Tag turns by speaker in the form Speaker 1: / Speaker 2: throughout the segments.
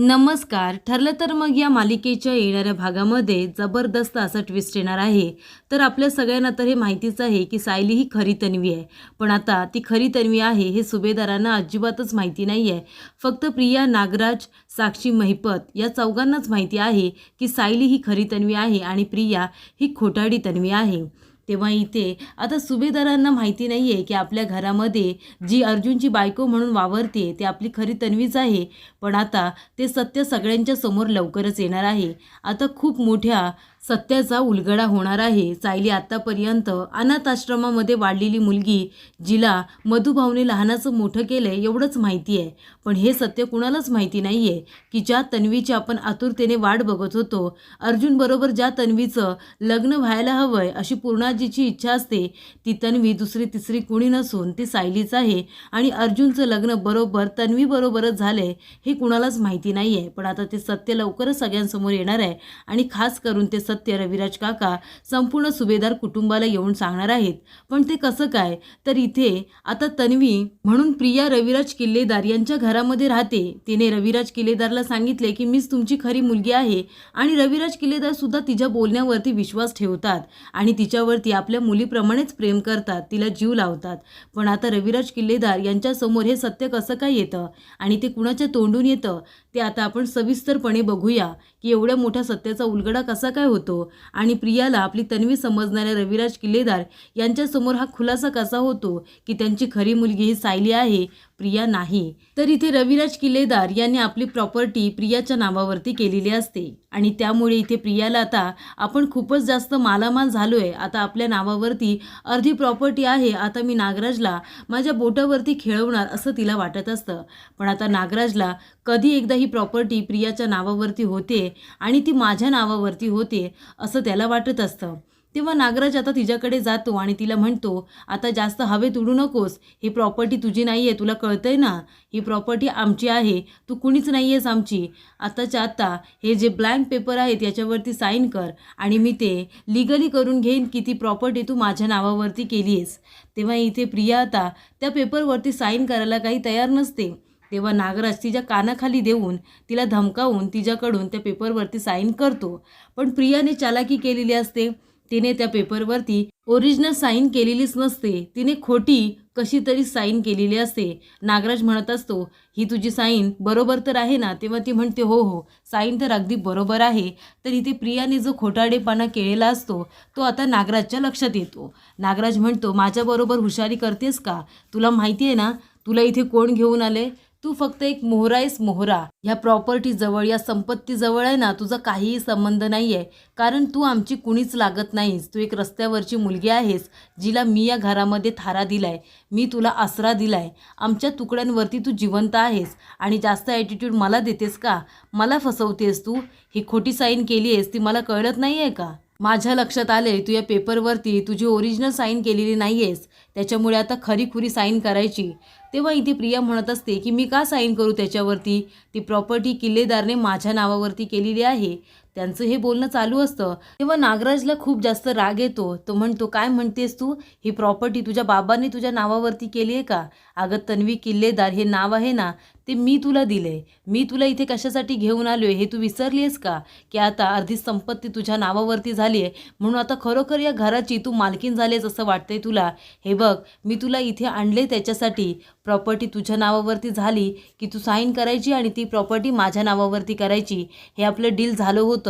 Speaker 1: नमस्कार. ठरलं तर मग या मालिकेच्या येणाऱ्या भागामध्ये जबरदस्त असा ट्विस्ट येणार आहे. तर आपल्या सगळ्यांना तर हे माहितीच आहे की सायली ही खरी तन्वी आहे. पण आता ती खरी तन्वी आहे हे सुभेदारांना अजिबातच माहिती नाही आहे. फक्त प्रिया, नागराज, साक्षी, महिपत या चौघांनाच माहिती आहे की सायली ही खरी तन्वी आहे आणि प्रिया ही खोटारडी तन्वी आहे. तेव्हा इथे आता सुभेदारांना माहिती नाही आहे की आपल्या घरामध्ये जी अर्जुनची बायको म्हणून वावरते ती आपली खरी तन्वीच आहे. पण आता ते सत्य सगळ्यांच्या समोर लवकरच येणार आहे. आता खूप मोठ्या सत्याचा उलगडा होणार आहे. सायली आत्तापर्यंत अनाथ आश्रमामध्ये वाढलेली मुलगी, जिला मधुभाऊने लहानाचं मोठं केलं आहे एवढंच माहिती आहे. पण हे सत्य कुणालाच माहिती नाही आहे की ज्या तन्वीची आपण आतुरतेने वाट बघत होतो, अर्जुनबरोबर ज्या तन्वीचं लग्न व्हायला हवं आहे अशी पूर्णाजीची इच्छा असते, ती तन्वी दुसरी तिसरी कुणी नसून ती सायलीच आहे. आणि अर्जुनचं लग्न बरोबर तन्वीबरोबरच झालं आहे हे कुणालाच माहिती नाही आहे. पण आता ते सत्य लवकरच सगळ्यांसमोर येणार आहे आणि खास करून ते सत्य रविराज काका संपूर्ण सुभेदार कुटुंबाला येऊन सांगणार आहेत. पण ते कसं काय, तर इथे आता तन्वी म्हणून प्रिया रविराज किल्लेदार यांच्या घरामध्ये राहते. तिने रविराज किल्लेदारला सांगितले की मीच तुमची खरी मुलगी आहे आणि रविराज किल्लेदार सुद्धा तिच्या बोलण्यावरती विश्वास ठेवतात आणि तिच्यावरती आपल्या मुलीप्रमाणेच प्रेम करतात, तिला जीव लावतात. पण आता रविराज किल्लेदार यांच्यासमोर हे सत्य कसं काय येतं आणि ते कुणाच्या तोंडून येतं ते आता आपण सविस्तरपणे बघूया की एवढ्या मोठ्या सत्याचा उलगडा कसा काय होतो आणि प्रियाला आपली तन्वी समजणाऱ्या रविराज किल्लेदार यांच्यासमोर हा खुलासा कसा होतो की त्यांची खरी मुलगी ही सायली आहे, प्रिया नाही. तर इथे रविराज किल्लेदार यांनी आपली प्रॉपर्टी प्रियाच्या नावावरती केलेली असते आणि त्यामुळे इथे प्रियाला आता आपण खूपच जास्त मालामाल झालोय, आता आपल्या नावावरती अर्धी प्रॉपर्टी आहे, आता मी नागराजला माझ्या बोटावरती खेळवणार असं तिला वाटत असतं. पण आता नागराजला कधी एकदा ही प्रॉपर्टी प्रियाच्या नावावरती होते आणि ती माझ्या नावावरती होते असं त्याला वाटत असतं. तेव्हा नागराज आता तिच्याकडे जातो आणि तिला म्हणतो, आता जास्त हवेत उडू नकोस, ही प्रॉपर्टी तुझी नाही आहे, तुला कळतंय ना, ही प्रॉपर्टी आमची आहे, तू कुणीच नाही आहेस आमची. आत्ताच्या आत्ता हे जे ब्लँक पेपर आहेत याच्यावरती साईन कर आणि मी ते लिगली करून घेईन की ती प्रॉपर्टी तू माझ्या नावावरती केली आहेस. तेव्हा इथे प्रिया आता त्या पेपरवरती साईन करायला काही तयार नसते. तेव्हा नागराज तिच्या कानाखाली देऊन तिला धमकावून तिच्याकडून त्या पेपरवरती साईन करतो. पण प्रियाने चालाकी केलेली असते. तिने त्या पेपरवरती ओरिजिनल साईन केलेलीच नसते, तिने खोटी कशी तरी साईन केलेली असते. नागराज म्हणत असतो, ही तुझी साईन बरोबर तर आहे ना? तेव्हा ती म्हणते, हो हो, साईन तर अगदी बरोबर आहे. तर इथे प्रियाने जो खोटारडेपणा केलेला असतो तो आता नागराजच्या लक्षात येतो. नागराज म्हणतो, माझ्याबरोबर हुशारी करतेस का? तुला माहिती आहे ना तुला इथे कोण घेऊन आले? तू फक्त एक मोहरा आहेस, मोहरा. ह्या प्रॉपर्टीजवळ, या संपत्तीजवळ आहे ना तुझा काहीही संबंध नाही आहे, कारण तू आमची कुणीच लागत नाहीस. तू एक रस्त्यावरची मुलगी आहेस जिला मी या घरामध्ये थारा दिलाय, मी तुला आसरा दिलाय, आमच्या तुकड्यांवरती तू जिवंत आहेस आणि जास्त ॲटिट्यूड मला देतेस का? मला फसवतेस तू. ही खोटी साईन केली आहेस ती मला कळत नाही आहे का? माझ्या लक्षात आले तू या पेपरवरती तुझी ओरिजिनल साईन केलेली नाही आहेस, त्याच्यामुळे आता खरी साईन करायची. तेव्हा इथे प्रिया म्हणत असते की मी का साईन करू त्याच्यावरती? ती प्रॉपर्टी किल्लेदारने माझ्या नावावरती केलेली आहे. त्यांचं हे बोलणं चालू असतं. तेव्हा नागराजला खूप जास्त राग येतो. तो म्हणतो, काय म्हणतेस तू? ही प्रॉपर्टी तुझ्या बाबांनी तुझ्या नावावरती केली आहे का? अगं तन्वी किल्लेदार हे नाव आहे ना ते मी तुला दिले. मी तुला इथे कशासाठी घेऊन आलो आहे हे तू विसरली आहेस का? की आता अर्धी संपत्ती तुझ्या नावावरती झाली आहे म्हणून आता खरोखर या घराची तू मालकीन झालीस असं वाटतंय तुला? हे बघ, मी तुला इथे आणले त्याच्यासाठी, प्रॉपर्टी तुझ्या नावावरती झाली की तू साईन करायची आणि ती प्रॉपर्टी माझ्या नावावरती करायची. हे आपलं डील झालं होतं.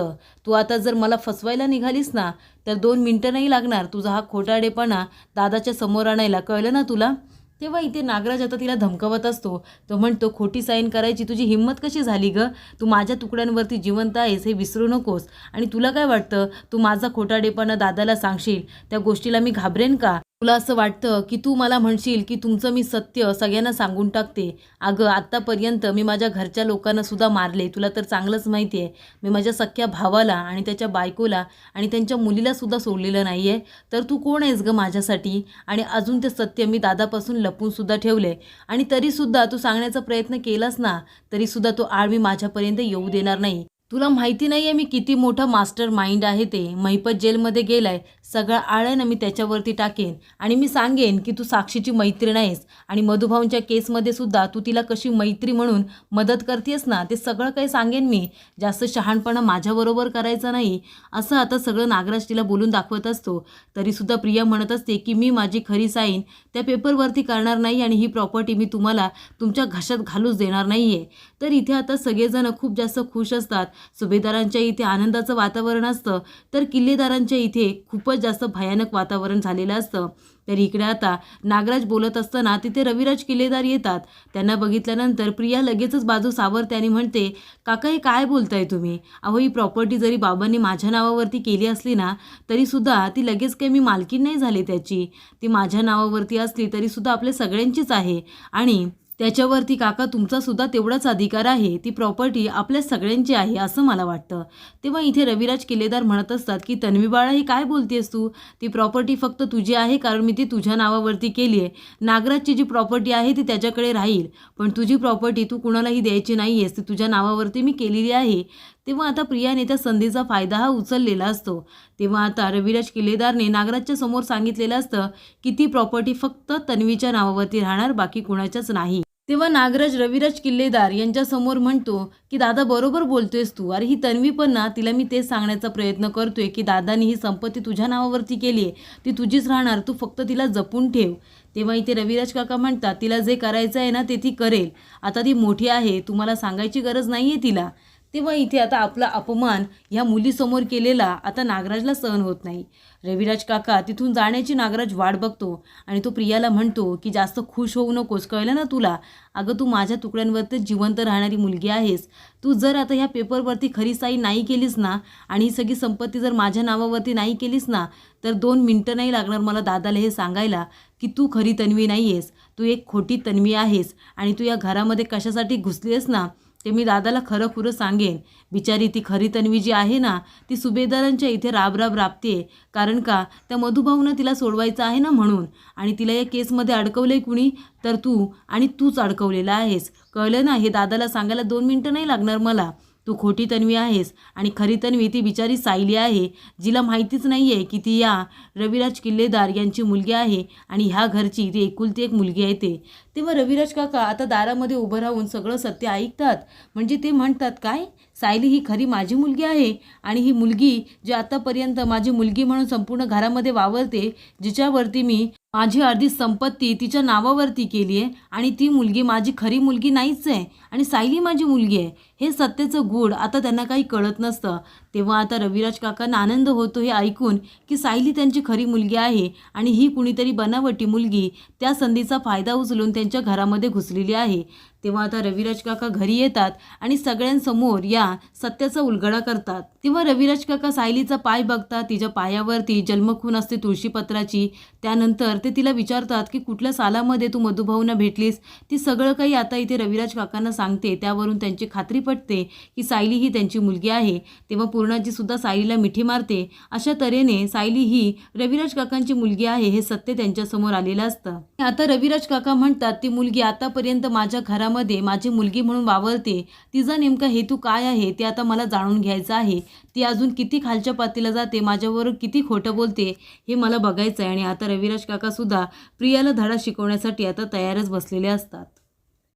Speaker 1: तू आता जर मला फसवायला निघालीस ना तर 2 मिनटं नाही लागणार तुझा हा खोटारडेपणा दादाच्या समोर आणायला, कळलं ना तुला? तेव्हा इथे नागराज आता तिला धमकावत असतो. तो म्हणतो, खोटी साईन करायची तुझी हिंमत कशी झाली ग? तू माझ्या तुकड्यांवरती जिवंत आहेस हे विसरू नकोस. आणि तुला काय वाटतं तू माझा खोटारडेपणा दादाला सांगशील त्या गोष्टीला मी घाबरेन का? तुला असं वाटतं की तू मला म्हणशील की तुमचं मी सत्य सगळ्यांना सांगून टाकते? अगं आत्तापर्यंत मी माझ्या घरच्या लोकांना सुद्धा मारले, तुला तर चांगलंच माहिती आहे. मी माझ्या सख्या भावाला आणि त्याच्या बायकोला आणि त्यांच्या मुलीला सुद्धा सोडलेलं नाही आहे. तर तू कोण आहेस ग माझ्यासाठी? आणि अजून ते सत्य मी दादापासून लपून सुद्धा ठेवले आणि तरीसुद्धा तू सांगण्याचा प्रयत्न केलास ना तरीसुद्धा तो आळ मी माझ्यापर्यंत येऊ देणार नाही. तुला माहिती नाही आहे मी किती मोठा मास्टर माइंड आहे ते. महिपत जेलमध्ये गेलाय, सगळं आळं मी त्याच्यावरती टाकेन आणि मी सांगेन की तू साक्षीची मैत्रीण आहेस आणि मधुभाऊंच्या केसमध्ये सुद्धा तू तिला कशी मैत्री म्हणून मदत करतेस ना, ते सगळं काही सांगेन मी. जास्त शहाणपणा माझ्याबरोबर करायचा नाही, असं आता सगळं नागराज तिला बोलून दाखवत असतो. तरीसुद्धा प्रिया म्हणत असते की मी माझी खरी साईन त्या पेपरवरती करणार नाही आणि ही प्रॉपर्टी मी तुम्हाला तुमच्या घशात घालूच देणार नाही आहे. तर इथे आता सगळेजण खूप जास्त खुश असतात. सुभेदारांच्या इथे आनंदाचं वातावरण असतं, तर किल्लेदारांच्या इथे खूपच जास्त भयानक वातावरण झालेलं असतं. तर इकडे आता नागराज बोलत असताना तिथे रविराज किल्लेदार येतात. त्यांना बघितल्यानंतर प्रिया लगेचच बाजू सावरते आणि म्हणते, काका हे काय बोलताय तुम्ही? अहो ही प्रॉपर्टी जरी बाबांनी माझ्या नावावरती केली असली ना, तरीसुद्धा ती लगेच काही मी मालकीण नाही झाली त्याची. ती माझ्या नावावरती असली तरीसुद्धा आपल्या सगळ्यांचीच आहे आणि त्याच्यावरती काका तुमचा सुद्धा तेवढाच अधिकार आहे. ती प्रॉपर्टी आपल्या सगळ्यांची आहे असं मला वाटतं. तेव्हा इथे रविराज किल्लेदार म्हणत असतात की तन्वी बाळा ही काय बोलतेस तू? ती प्रॉपर्टी फक्त तुझी आहे कारण मी ती तुझ्या नावावरती केली आहे. नागराजची जी प्रॉपर्टी आहे ती त्याच्याकडे राहील, पण तुझी प्रॉपर्टी तू कुणालाही द्यायची नाही आहेस, ती तुझ्या नावावरती मी केलेली आहे. तेव्हा आता प्रियाने त्या संधीचा फायदा हा उचललेला असतो. तेव्हा आता रविराज किल्लेदारने नागराजच्या समोर सांगितलेलं असतं की ती प्रॉपर्टी फक्त तन्वीच्या नावावरती राहणार, बाकी कुणाच्याच नाही. तेव्हा नागराज रविराज किल्लेदार यांच्यासमोर म्हणतो की दादा बरोबर बोलतोयस तू. अरे ही तन्वी पण ना, तिला मी तेच सांगण्याचा प्रयत्न करतोय की दादानी ही संपत्ती तुझ्या नावावरती केली आहे, ती तुझीच राहणार, तू फक्त तिला जपून ठेव. तेव्हा इथे रविराज काका म्हणतात तिला जे करायचं आहे ना ते ती करेल. आता ती मोठी आहे, तुम्हाला सांगायची गरज नाही आहे तिला. तेव्हा इथे आता आपला अपमान ह्या मुलीसमोर केलेला आता नागराजला सहन होत नाही. रविराज काका तिथून जाण्याची नागराज वाट बघतो आणि तो प्रियाला म्हणतो की जास्त खुश होऊ नकोस, कळलं ना तुला? अगं तू माझ्या तुकड्यांवरती जिवंत राहणारी मुलगी आहेस. तू जर आता ह्या पेपरवरती खरी साई नाही केलीस ना आणि ही सगळी संपत्ती जर माझ्या नावावरती नाही केलीस ना, तर 2 मिनटं नाही लागणार मला दादाला हे सांगायला की तू खरी तन्वी नाही आहेस, तू एक खोटी तन्वी आहेस आणि तू या घरामध्ये कशासाठी घुसली आहेस ना, ते मी दादाला खरं खुरं सांगेन. बिचारी ती खरी तन्वी जी आहे ना, ती सुभेदारांच्या इथे राब राबते. कारण का त्या मधुभाऊनं तिला सोडवायचं आहे ना म्हणून. आणि तिला या केसमध्ये अडकवलंय कुणी? तर तू आणि तूच अडकवलेला आहेस. कळलं ना? हे दादाला सांगायला 2 मिनटं नाही लागणार मला. तू खोटी तन्वी आहेस आणि खरी तन्वी ती बिचारी सायली आहे, जिला माहितीच नाही आहे की ती या रविराज किल्लेदार यांची मुलगी आहे आणि ह्या घरची ती एकुलती एक मुलगी आहे ते. तेव्हा रविराज काका आता दारामध्ये उभं राहून सगळं सत्य ऐकतात. म्हणजे ते म्हणतात काय, सायली ही खरी माझी मुलगी आहे आणि ही मुलगी जी आतापर्यंत माझी मुलगी म्हणून संपूर्ण घरामध्ये वावरते, जिच्यावरती मी माझी अर्धी संपत्ती तिच्या नावावरती केली आहे आणि ती मुलगी माझी खरी मुलगी नाहीच आहे आणि सायली माझी मुलगी आहे, हे सत्याचं गूढ आता त्यांना काही कळत नसतं. तेव्हा आता रविराज काकांना आनंद होतो हे ऐकून की सायली त्यांची खरी मुलगी आहे आणि ही कुणीतरी बनावटी मुलगी त्या संधीचा फायदा उचलून त्यांच्या घरामध्ये घुसलेली आहे. तेव्हा आता रविराज काका घरी येतात आणि सगळ्यांसमोर या सत्याचा उलगडा करतात. तेव्हा रविराज काका सायलीचा पाय बघतात, तिच्या पायावरती जन्मखून असते तुळशीपत्राची. त्यानंतर ते तिला विचारतात की कुठल्या सालामध्ये तू मधुभाऊंना भेटलीस. ती सगळं काही आता इथे रविराज काकांना सांगते. त्यावरून त्यांची खात्री पटते की सायली ही त्यांची मुलगी आहे. तेव्हा पूर्णाजी सुद्धा सायलीला मिठी मारते. अशा तऱ्हेने सायली ही रविराज काकांची मुलगी आहे हे सत्य त्यांच्यासमोर आलेलं असतं. आता रविराज काका म्हणतात ती मुलगी आतापर्यंत माझ्या घरामध्ये माझी मुलगी म्हणून वावरते, तिचा नेमका हेतू काय आहे ते आता मला जाणून घ्यायचं आहे. ती अजून किती खालच्या पातीला जाते, माझ्यावर किती खोटं बोलते हे मला बघायचं आहे. आणि आता रविराज काका सुद्धा प्रियाला धडा शिकवण्यासाठी आता तयारच बसलेले असतात.